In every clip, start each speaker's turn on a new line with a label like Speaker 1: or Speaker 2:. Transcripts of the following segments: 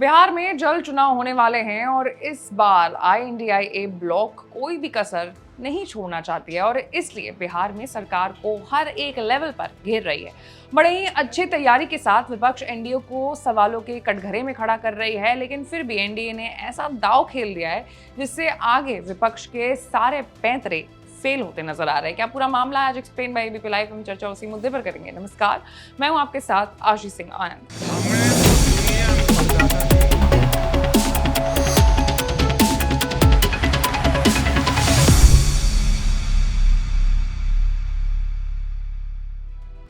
Speaker 1: बिहार में जल्द चुनाव होने वाले हैं और इस बार INDIA ब्लॉक कोई भी कसर नहीं छोड़ना चाहती है और इसलिए बिहार में सरकार को हर एक लेवल पर घेर रही है। बड़े ही अच्छी तैयारी के साथ विपक्ष एनडीए को सवालों के कटघरे में खड़ा कर रही है, लेकिन फिर भी एनडीए ने ऐसा दांव खेल दिया है जिससे आगे विपक्ष के सारे पैंतरे फेल होते नजर आ रहे हैं। क्या पूरा मामला आज एक्सप्लेन बाय एबीपी लाइव में चर्चा उसी मुद्दे पर करेंगे। नमस्कार, मैं हूं आपके साथ आशीष सिंह आनंद।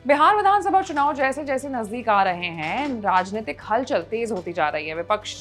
Speaker 1: बिहार विधानसभा चुनाव जैसे जैसे नजदीक आ रहे हैं, राजनीतिक हलचल तेज होती जा रही है। विपक्ष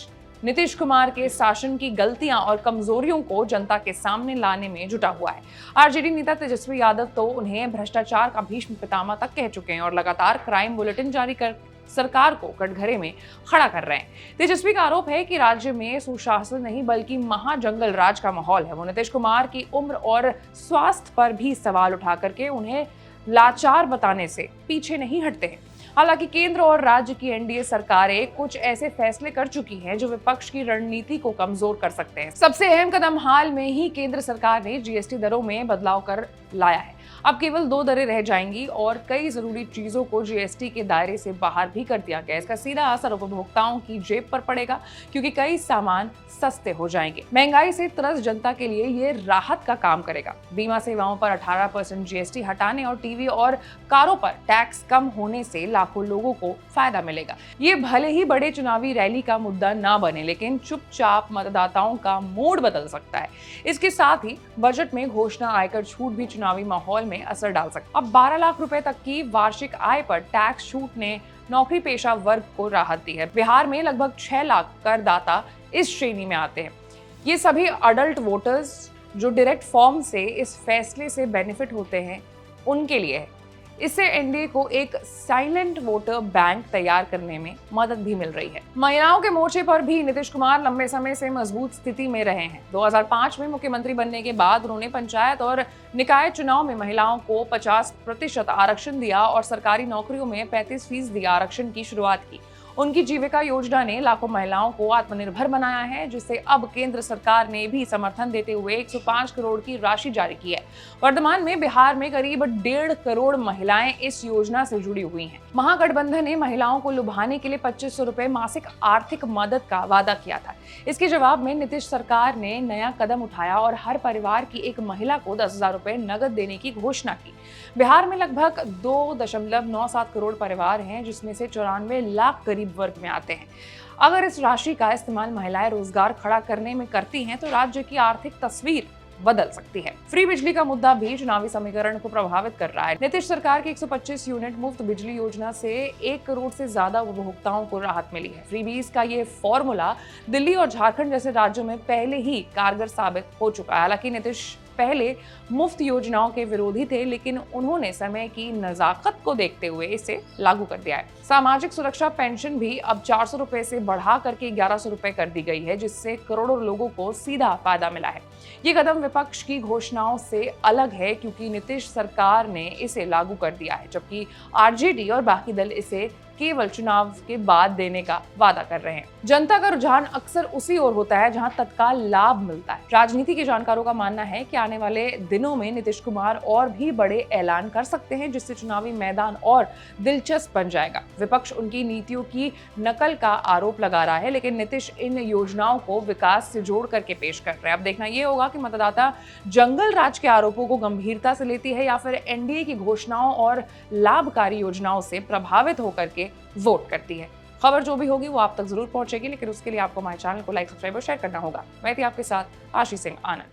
Speaker 1: नीतीश कुमार के शासन की गलतियां और कमजोरियों को जनता के सामने लाने में जुटा हुआ है। आरजेडी नेता तेजस्वी यादव तो उन्हें भ्रष्टाचार का भीष्म पितामह तक कह चुके हैं और लगातार क्राइम बुलेटिन जारी कर सरकार को कटघरे में खड़ा कर रहे हैं। तेजस्वी का आरोप है कि राज्य में सुशासन नहीं बल्कि महाजंगल राज का माहौल है। वो नीतीश कुमार की उम्र और स्वास्थ्य पर भी सवाल उठा करके उन्हें लाचार बताने से पीछे नहीं हटते हैं। हालांकि केंद्र और राज्य की एनडीए सरकारें कुछ ऐसे फैसले कर चुकी हैं जो विपक्ष की रणनीति को कमजोर कर सकते हैं। सबसे अहम कदम हाल में ही केंद्र सरकार ने जीएसटी दरों में बदलाव कर लाया है। अब केवल 2 दरें रह जाएंगी और कई जरूरी चीजों को जीएसटी के दायरे से बाहर भी कर दिया गया। इसका सीधा असर उपभोक्ताओं की जेब पर पड़ेगा क्योंकि कई सामान सस्ते हो जाएंगे। महंगाई से त्रस्त जनता के लिए ये राहत का काम करेगा। बीमा सेवाओं पर 18% जीएसटी हटाने और टीवी और कारों पर टैक्स कम होने से लाखों लोगों को फायदा मिलेगा। ये भले ही बड़े चुनावी रैली का मुद्दा ना बने, लेकिन चुपचाप मतदाताओं का मूड बदल सकता है। इसके साथ ही बजट में घोषणा आयकर छूट भी चुनावी माहौल में असर डाल सकता है। अब 12 लाख रुपए तक की वार्षिक आय पर टैक्स छूट ने नौकरी पेशा वर्ग को राहत दी है। बिहार में लगभग 6 लाख करदाता इस श्रेणी में आते हैं। ये सभी अडल्ट वोटर्स जो डायरेक्ट फॉर्म से इस फैसले से बेनिफिट होते हैं, उनके लिए है। इससे एनडीए को एक साइलेंट वोटर बैंक तैयार करने में मदद भी मिल रही है। महिलाओं के मोर्चे पर भी नीतीश कुमार लंबे समय से मजबूत स्थिति में रहे हैं। 2005 में मुख्यमंत्री बनने के बाद उन्होंने पंचायत और निकाय चुनाव में महिलाओं को 50% आरक्षण दिया और सरकारी नौकरियों में 35% आरक्षण की शुरुआत की। उनकी जीविका योजना ने लाखों महिलाओं को आत्मनिर्भर बनाया है, जिसे अब केंद्र सरकार ने भी समर्थन देते हुए 105 करोड़ की राशि जारी की है। वर्तमान में बिहार में करीब 1.5 करोड़ महिलाएं इस योजना से जुड़ी हुई हैं। महागठबंधन ने महिलाओं को लुभाने के लिए 2500 रुपए मासिक आर्थिक मदद का वादा किया था। इसके जवाब में नीतीश सरकार ने नया कदम उठाया और हर परिवार की एक महिला को 10,000 रुपए नगद देने की घोषणा की। बिहार में लगभग 2.97 करोड़ परिवार हैं, जिसमें से 94 लाख गरीब वर्ग में आते हैं। अगर इस राशि का इस्तेमाल महिलाएं रोजगार खड़ा करने में करती हैं तो राज्य की आर्थिक तस्वीर बदल सकती है। फ्री बिजली का मुद्दा भी चुनावी समीकरण को प्रभावित कर रहा है। नीतीश सरकार की 125 यूनिट मुफ्त बिजली योजना से 1 करोड़ से ज्यादा उपभोक्ताओं को राहत मिली है। फ्रीबीज का ये फॉर्मूला दिल्ली और झारखंड जैसे राज्यों में पहले ही कारगर साबित हो चुका है। हालांकि नीतीश पहले मुफ्त योजनाओं के विरोधी थे, लेकिन उन्होंने समय की नजाकत को देखते हुए इसे लागू कर दिया है। सामाजिक सुरक्षा पेंशन भी अब 400 रुपए से बढ़ा करके 1100 रुपए कर दी गई है, जिससे करोड़ों लोगों को सीधा फायदा मिला है। ये कदम विपक्ष की घोषणाओं से अलग है क्योंकि नीतीश सरकार ने इसे लागू कर दिया है, जबकि आरजेडी और बाकी दल इसे केवल चुनाव के बाद देने का वादा कर रहे हैं। जनता का रुझान अक्सर उसी ओर होता है जहां तत्काल लाभ मिलता है। राजनीति के जानकारों का मानना है कि आने वाले दिनों में नीतीश कुमार और भी बड़े ऐलान कर सकते हैं, जिससे चुनावी मैदान और दिलचस्प बन जाएगा। विपक्ष उनकी नीतियों की नकल का आरोप लगा रहा है, लेकिन नीतीश इन योजनाओं को विकास से जोड़ करके पेश कर रहे हैं। अब देखना यह होगा कि मतदाता जंगल राज के आरोपों को गंभीरता से लेती है या फिर एनडीए की घोषणाओं और लाभकारी योजनाओं से प्रभावित होकर के वोट करती है। खबर जो भी होगी वो आप तक जरूर पहुंचेगी, लेकिन उसके लिए आपको हमारे चैनल को लाइक, सब्सक्राइब और शेयर करना होगा। मैं थी आपके साथ आशीष सिंह आनंद।